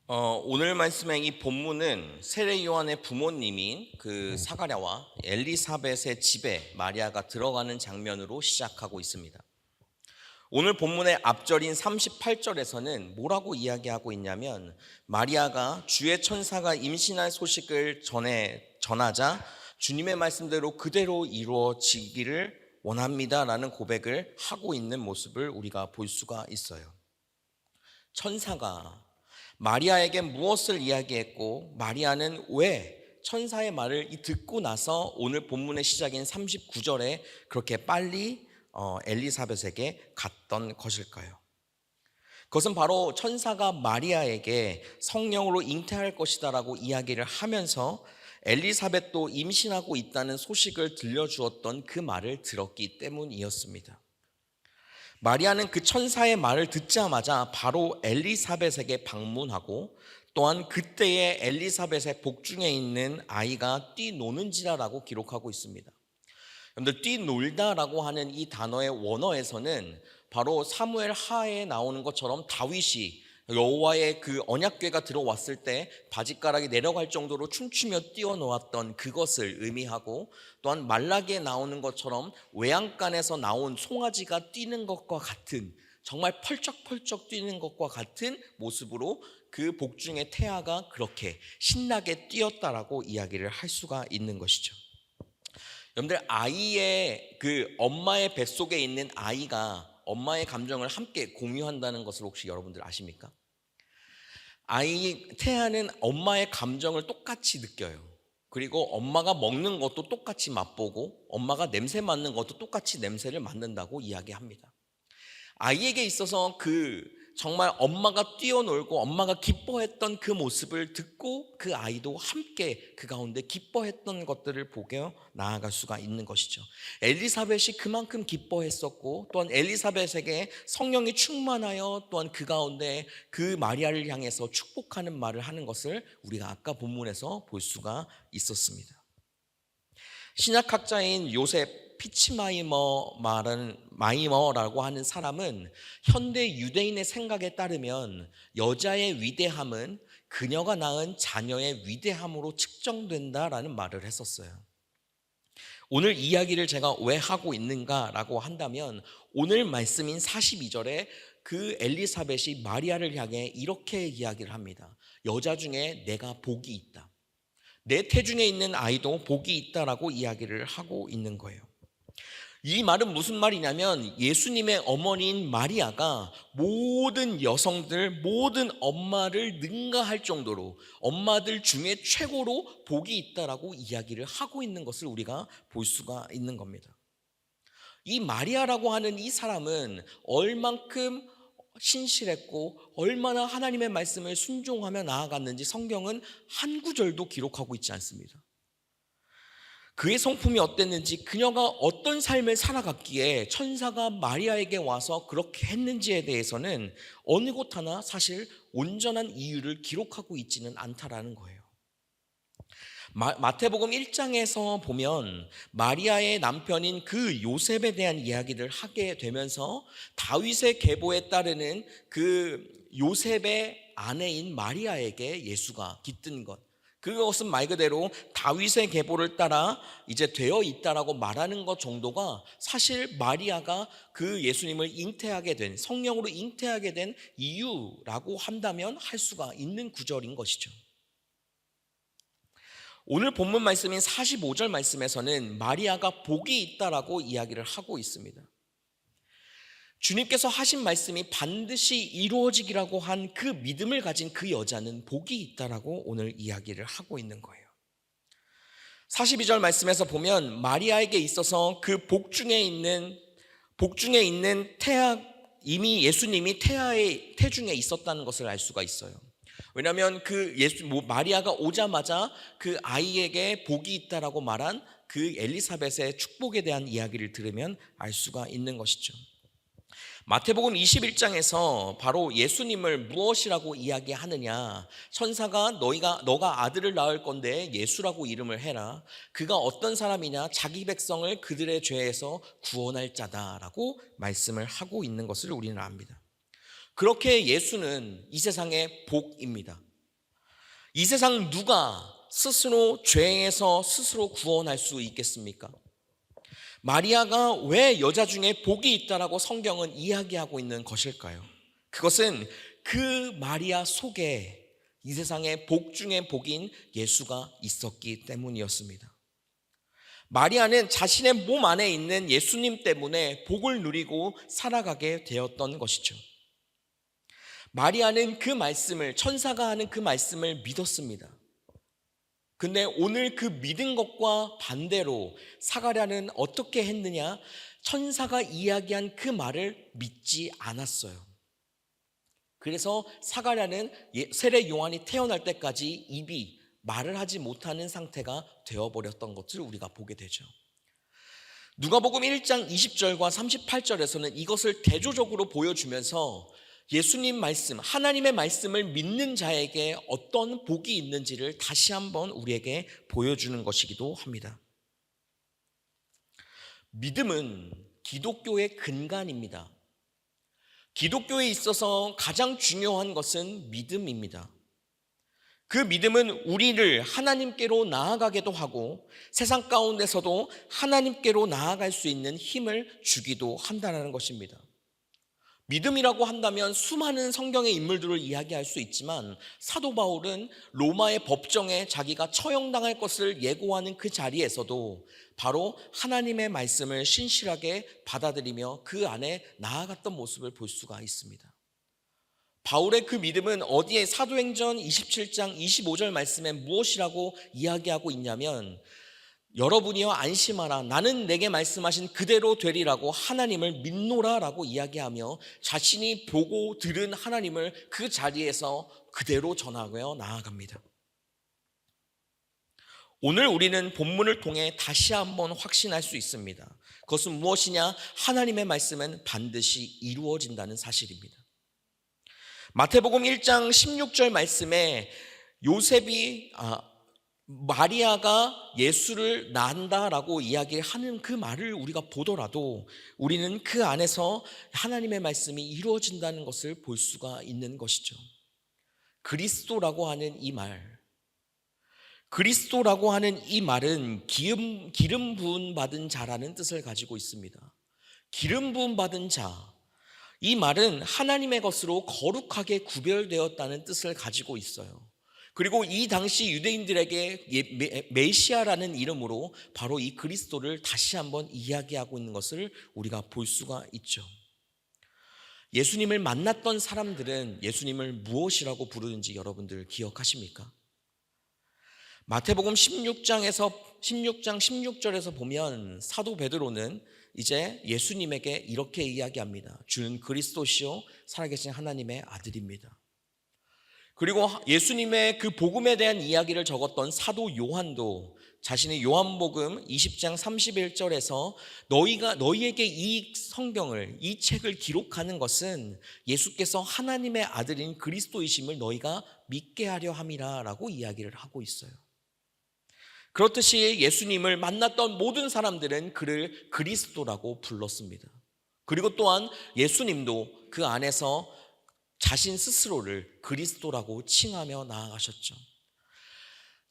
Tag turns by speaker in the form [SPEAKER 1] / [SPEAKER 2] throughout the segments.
[SPEAKER 1] 오늘 말씀의 이 본문은 세례 요한의 부모님인 그 사가랴와 엘리사벳의 집에 마리아가 들어가는 장면으로 시작하고 있습니다. 오늘 본문의 앞절인 38절에서는 뭐라고 이야기하고 있냐면, 마리아가 주의 천사가 임신할 소식을 전하자 주님의 말씀대로 그대로 이루어지기를 원합니다라는 고백을 하고 있는 모습을 우리가 볼 수가 있어요. 천사가 마리아에게 무엇을 이야기했고, 마리아는 왜 천사의 말을 듣고 나서 오늘 본문의 시작인 39절에 그렇게 빨리 엘리사벳에게 갔던 것일까요? 그것은 바로 천사가 마리아에게 성령으로 잉태할 것이다라고 이야기를 하면서 엘리사벳도 임신하고 있다는 소식을 들려주었던 그 말을 들었기 때문이었습니다. 마리아는 그 천사의 말을 듣자마자 바로 엘리사벳에게 방문하고, 또한 그때의 엘리사벳의 복중에 있는 아이가 뛰노는지라라고 기록하고 있습니다. 여러분들, 뛰놀다라고 하는 이 단어의 원어에서는 바로 사무엘 하에 나오는 것처럼 다윗이 여호와의 그 언약궤가 들어왔을 때 바짓가락이 내려갈 정도로 춤추며 뛰어놓았던 그것을 의미하고, 또한 말라기에 나오는 것처럼 외양간에서 나온 송아지가 뛰는 것과 같은, 정말 펄쩍펄쩍 뛰는 것과 같은 모습으로 그 복중의 태아가 그렇게 신나게 뛰었다라고 이야기를 할 수가 있는 것이죠. 여러분들, 아이의 그 엄마의 뱃속에 있는 아이가 엄마의 감정을 함께 공유한다는 것을 혹시 여러분들 아십니까? 태아는 엄마의 감정을 똑같이 느껴요. 그리고 엄마가 먹는 것도 똑같이 맛보고, 엄마가 냄새 맡는 것도 똑같이 냄새를 맡는다고 이야기합니다. 아이에게 있어서 정말 엄마가 뛰어놀고 엄마가 기뻐했던 그 모습을 듣고 그 아이도 함께 그 가운데 기뻐했던 것들을 보게 나아갈 수가 있는 것이죠. 엘리사벳이 그만큼 기뻐했었고, 또한 엘리사벳에게 성령이 충만하여 또한 그 가운데 그 마리아를 향해서 축복하는 말을 하는 것을 우리가 아까 본문에서 볼 수가 있었습니다. 신약학자인 요셉 마이머라고 하는 사람은 현대 유대인의 생각에 따르면 여자의 위대함은 그녀가 낳은 자녀의 위대함으로 측정된다라는 말을 했었어요. 오늘 이야기를 제가 왜 하고 있는가라고 한다면, 오늘 말씀인 42절에 그 엘리사벳이 마리아를 향해 이렇게 이야기를 합니다. 여자 중에 내가 복이 있다. 내 태중에 있는 아이도 복이 있다라고 이야기를 하고 있는 거예요. 이 말은 무슨 말이냐면, 예수님의 어머니인 마리아가 모든 여성들, 모든 엄마를 능가할 정도로 엄마들 중에 최고로 복이 있다라고 이야기를 하고 있는 것을 우리가 볼 수가 있는 겁니다. 이 마리아라고 하는 이 사람은 얼만큼 신실했고 얼마나 하나님의 말씀을 순종하며 나아갔는지 성경은 한 구절도 기록하고 있지 않습니다. 그의 성품이 어땠는지, 그녀가 어떤 삶을 살아갔기에 천사가 마리아에게 와서 그렇게 했는지에 대해서는 어느 곳 하나 사실 온전한 이유를 기록하고 있지는 않다라는 거예요. 마태복음 1장에서 보면 마리아의 남편인 그 요셉에 대한 이야기를 하게 되면서 다윗의 계보에 따르는 그 요셉의 아내인 마리아에게 예수가 깃든 것, 그것은 말 그대로 다윗의 계보를 따라 이제 되어 있다라고 말하는 것 정도가 사실 마리아가 그 예수님을 잉태하게 된, 성령으로 잉태하게 된 이유라고 한다면 할 수가 있는 구절인 것이죠. 오늘 본문 말씀인 45절 말씀에서는 마리아가 복이 있다라고 이야기를 하고 있습니다. 주님께서 하신 말씀이 반드시 이루어지기라고 한 그 믿음을 가진 그 여자는 복이 있다라고 오늘 이야기를 하고 있는 거예요. 42절 말씀에서 보면 마리아에게 있어서 그 복중에 있는 이미 예수님이 태아의 태중에 있었다는 것을 알 수가 있어요. 왜냐하면 마리아가 오자마자 그 아이에게 복이 있다라고 말한 그 엘리사벳의 축복에 대한 이야기를 들으면 알 수가 있는 것이죠. 마태복음 21장에서 바로 예수님을 무엇이라고 이야기하느냐, 천사가 너가 아들을 낳을 건데 예수라고 이름을 해라. 그가 어떤 사람이냐, 자기 백성을 그들의 죄에서 구원할 자다라고 말씀을 하고 있는 것을 우리는 압니다. 그렇게 예수는 이 세상의 복입니다. 이 세상 누가 스스로 죄에서 스스로 구원할 수 있겠습니까? 마리아가 왜 여자 중에 복이 있다라고 성경은 이야기하고 있는 것일까요? 그것은 그 마리아 속에 이 세상의 복 중에 복인 예수가 있었기 때문이었습니다. 마리아는 자신의 몸 안에 있는 예수님 때문에 복을 누리고 살아가게 되었던 것이죠. 마리아는 그 말씀을, 천사가 하는 그 말씀을 믿었습니다. 근데 오늘 그 믿은 것과 반대로 사가랴는 어떻게 했느냐? 천사가 이야기한 그 말을 믿지 않았어요. 그래서 사가랴는 세례 요한이 태어날 때까지 입이 말을 하지 못하는 상태가 되어버렸던 것을 우리가 보게 되죠. 누가복음 1장 20절과 38절에서는 이것을 대조적으로 보여주면서 예수님 말씀, 하나님의 말씀을 믿는 자에게 어떤 복이 있는지를 다시 한번 우리에게 보여주는 것이기도 합니다. 믿음은 기독교의 근간입니다. 기독교에 있어서 가장 중요한 것은 믿음입니다. 그 믿음은 우리를 하나님께로 나아가게도 하고 세상 가운데서도 하나님께로 나아갈 수 있는 힘을 주기도 한다는 것입니다. 믿음이라고 한다면 수많은 성경의 인물들을 이야기할 수 있지만 사도 바울은 로마의 법정에 자기가 처형당할 것을 예고하는 그 자리에서도 바로 하나님의 말씀을 신실하게 받아들이며 그 안에 나아갔던 모습을 볼 수가 있습니다. 바울의 그 믿음은 어디에 사도행전 27장 25절 말씀에 무엇이라고 이야기하고 있냐면 여러분이여 안심하라 나는 내게 말씀하신 그대로 되리라고 하나님을 믿노라라고 이야기하며 자신이 보고 들은 하나님을 그 자리에서 그대로 전하며 나아갑니다. 오늘 우리는 본문을 통해 다시 한번 확신할 수 있습니다. 그것은 무엇이냐? 하나님의 말씀은 반드시 이루어진다는 사실입니다. 마태복음 1장 16절 말씀에 요셉이 마리아가 예수를 낳는다라고 이야기하는 그 말을 우리가 보더라도 우리는 그 안에서 하나님의 말씀이 이루어진다는 것을 볼 수가 있는 것이죠. 그리스도라고 하는 이 말, 그리스도라고 하는 이 말은 기름 부음 받은 자라는 뜻을 가지고 있습니다. 기름 부음 받은 자, 이 말은 하나님의 것으로 거룩하게 구별되었다는 뜻을 가지고 있어요. 그리고 이 당시 유대인들에게 메시아라는 이름으로 바로 이 그리스도를 다시 한번 이야기하고 있는 것을 우리가 볼 수가 있죠. 예수님을 만났던 사람들은 예수님을 무엇이라고 부르는지 여러분들 기억하십니까? 마태복음 16장 16절에서 보면 사도 베드로는 이제 예수님에게 이렇게 이야기합니다. 주는 그리스도시요 살아계신 하나님의 아들입니다. 그리고 예수님의 그 복음에 대한 이야기를 적었던 사도 요한도 자신의 요한복음 20장 31절에서 너희에게 이 성경을, 이 책을 기록하는 것은 예수께서 하나님의 아들인 그리스도이심을 너희가 믿게 하려 함이라 라고 이야기를 하고 있어요. 그렇듯이 예수님을 만났던 모든 사람들은 그를 그리스도라고 불렀습니다. 그리고 또한 예수님도 그 안에서 자신 스스로를 그리스도라고 칭하며 나아가셨죠.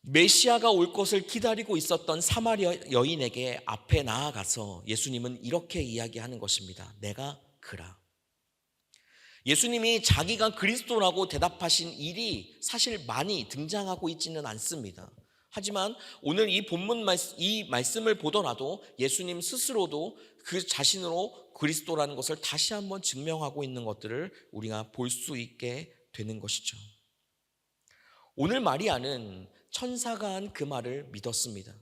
[SPEAKER 1] 메시아가 올 것을 기다리고 있었던 사마리아 여인에게 앞에 나아가서 예수님은 이렇게 이야기하는 것입니다. 내가 그라. 예수님이 자기가 그리스도라고 대답하신 일이 사실 많이 등장하고 있지는 않습니다. 하지만 오늘 이 본문 이 말씀을 보더라도 예수님 스스로도 그 자신으로 그리스도라는 것을 다시 한번 증명하고 있는 것들을 우리가 볼 수 있게 되는 것이죠. 오늘 마리아는 천사가 한 그 말을 믿었습니다.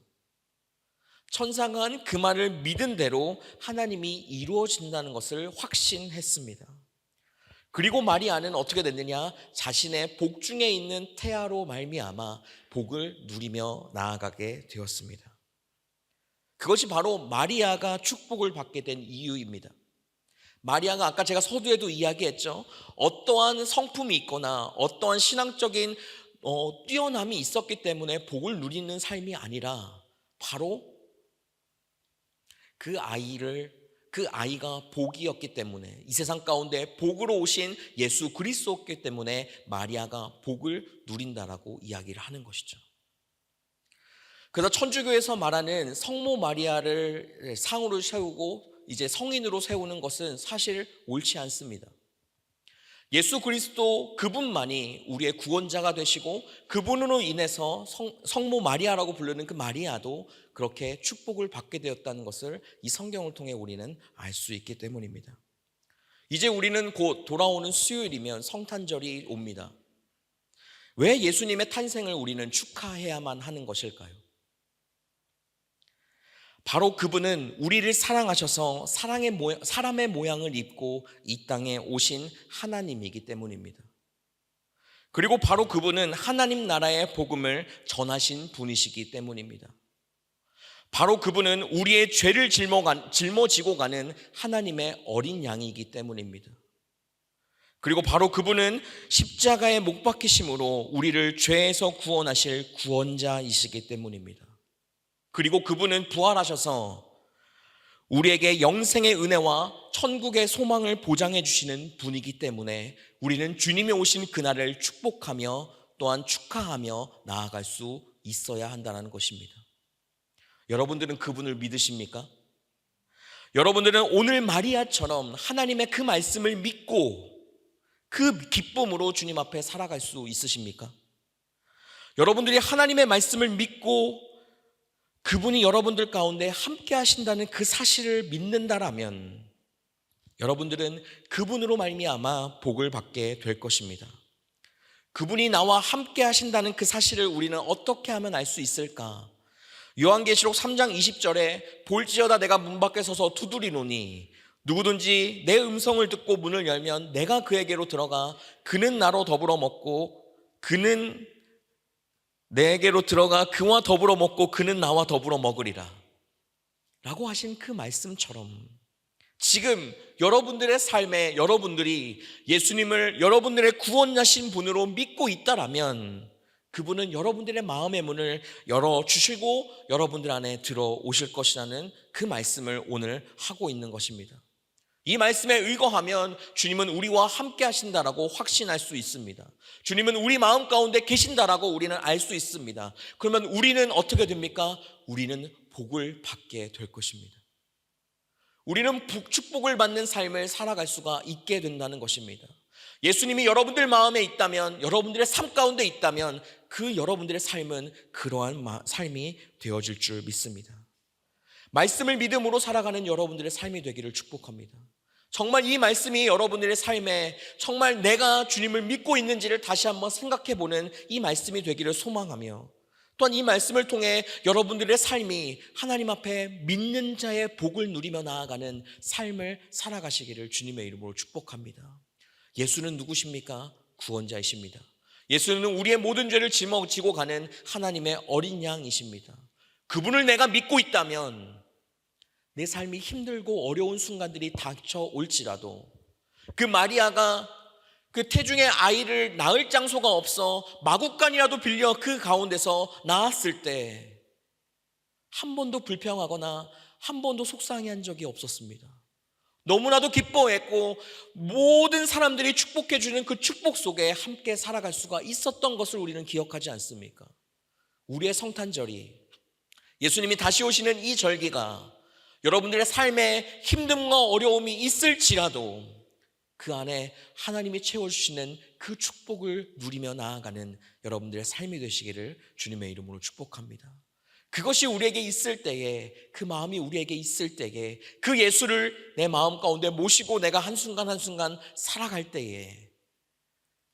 [SPEAKER 1] 천사가 한 그 말을 믿은 대로 하나님이 이루어진다는 것을 확신했습니다. 그리고 마리아는 어떻게 됐느냐? 자신의 복 중에 있는 태아로 말미암아 복을 누리며 나아가게 되었습니다. 그것이 바로 마리아가 축복을 받게 된 이유입니다. 마리아가 아까 제가 서두에도 이야기했죠. 어떠한 성품이 있거나 어떠한 신앙적인 뛰어남이 있었기 때문에 복을 누리는 삶이 아니라 바로 그 아이를 그 아이가 복이었기 때문에, 이 세상 가운데 복으로 오신 예수 그리스도였기 때문에 마리아가 복을 누린다라고 이야기를 하는 것이죠. 그래서 천주교에서 말하는 성모 마리아를 상으로 세우고 이제 성인으로 세우는 것은 사실 옳지 않습니다. 예수 그리스도 그분만이 우리의 구원자가 되시고, 그분으로 인해서 성모 마리아라고 부르는 그 마리아도 그렇게 축복을 받게 되었다는 것을 이 성경을 통해 우리는 알 수 있기 때문입니다. 이제 우리는 곧 돌아오는 수요일이면 성탄절이 옵니다. 왜 예수님의 탄생을 우리는 축하해야만 하는 것일까요? 바로 그분은 우리를 사랑하셔서 사람의 모양을 입고 이 땅에 오신 하나님이기 때문입니다. 그리고 바로 그분은 하나님 나라의 복음을 전하신 분이시기 때문입니다. 바로 그분은 우리의 죄를 짊어지고 가는 하나님의 어린 양이기 때문입니다. 그리고 바로 그분은 십자가에 못 박히심으로 우리를 죄에서 구원하실 구원자이시기 때문입니다. 그리고 그분은 부활하셔서 우리에게 영생의 은혜와 천국의 소망을 보장해 주시는 분이기 때문에 우리는 주님이 오신 그날을 축복하며 또한 축하하며 나아갈 수 있어야 한다는 것입니다. 여러분들은 그분을 믿으십니까? 여러분들은 오늘 마리아처럼 하나님의 그 말씀을 믿고 그 기쁨으로 주님 앞에 살아갈 수 있으십니까? 여러분들이 하나님의 말씀을 믿고 그분이 여러분들 가운데 함께 하신다는 그 사실을 믿는다라면 여러분들은 그분으로 말미암아 복을 받게 될 것입니다. 그분이 나와 함께 하신다는 그 사실을 우리는 어떻게 하면 알 수 있을까? 요한계시록 3장 20절에 볼지어다 내가 문 밖에 서서 두드리노니 누구든지 내 음성을 듣고 문을 열면 내가 그에게로 들어가 그는 나로 더불어 먹고 그는 내게로 들어가 그와 더불어 먹고 그는 나와 더불어 먹으리라 라고 하신 그 말씀처럼 지금 여러분들의 삶에 여러분들이 예수님을 여러분들의 구원자신 분으로 믿고 있다라면 그분은 여러분들의 마음의 문을 열어주시고 여러분들 안에 들어오실 것이라는 그 말씀을 오늘 하고 있는 것입니다. 이 말씀에 의거하면 주님은 우리와 함께 하신다라고 확신할 수 있습니다. 주님은 우리 마음 가운데 계신다라고 우리는 알 수 있습니다. 그러면 우리는 어떻게 됩니까? 우리는 복을 받게 될 것입니다. 우리는 축복을 받는 삶을 살아갈 수가 있게 된다는 것입니다. 예수님이 여러분들 마음에 있다면, 여러분들의 삶 가운데 있다면 그 여러분들의 삶은 그러한 삶이 되어질 줄 믿습니다. 말씀을 믿음으로 살아가는 여러분들의 삶이 되기를 축복합니다. 정말 이 말씀이 여러분들의 삶에 정말 내가 주님을 믿고 있는지를 다시 한번 생각해보는 이 말씀이 되기를 소망하며 또한 이 말씀을 통해 여러분들의 삶이 하나님 앞에 믿는 자의 복을 누리며 나아가는 삶을 살아가시기를 주님의 이름으로 축복합니다. 예수는 누구십니까? 구원자이십니다. 예수는 우리의 모든 죄를 짊어지고 가는 하나님의 어린 양이십니다. 그분을 내가 믿고 있다면 내 삶이 힘들고 어려운 순간들이 닥쳐올지라도 그 마리아가 그 태중의 아이를 낳을 장소가 없어 마구간이라도 빌려 그 가운데서 낳았을 때 한 번도 불평하거나 한 번도 속상해한 적이 없었습니다. 너무나도 기뻐했고 모든 사람들이 축복해 주는 그 축복 속에 함께 살아갈 수가 있었던 것을 우리는 기억하지 않습니까? 우리의 성탄절이 예수님이 다시 오시는 이 절기가 여러분들의 삶에 힘듦과 어려움이 있을지라도 그 안에 하나님이 채워주시는 그 축복을 누리며 나아가는 여러분들의 삶이 되시기를 주님의 이름으로 축복합니다. 그것이 우리에게 있을 때에, 그 마음이 우리에게 있을 때에 그 예수를 내 마음 가운데 모시고 내가 한순간 한순간 살아갈 때에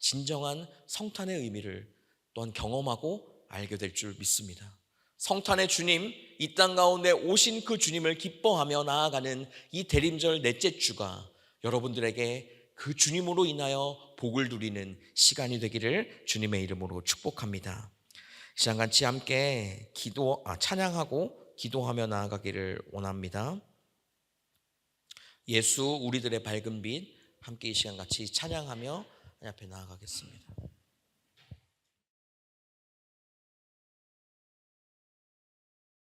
[SPEAKER 1] 진정한 성탄의 의미를 또한 경험하고 알게 될 줄 믿습니다. 성탄의 주님, 이 땅 가운데 오신 그 주님을 기뻐하며 나아가는 이 대림절 넷째 주가 여러분들에게 그 주님으로 인하여 복을 누리는 시간이 되기를 주님의 이름으로 축복합니다. 이 시간 같이 함께 찬양하고 기도하며 나아가기를 원합니다. 예수 우리들의 밝은 빛, 함께 이 시간 같이 찬양하며 하나님 앞에 나아가겠습니다.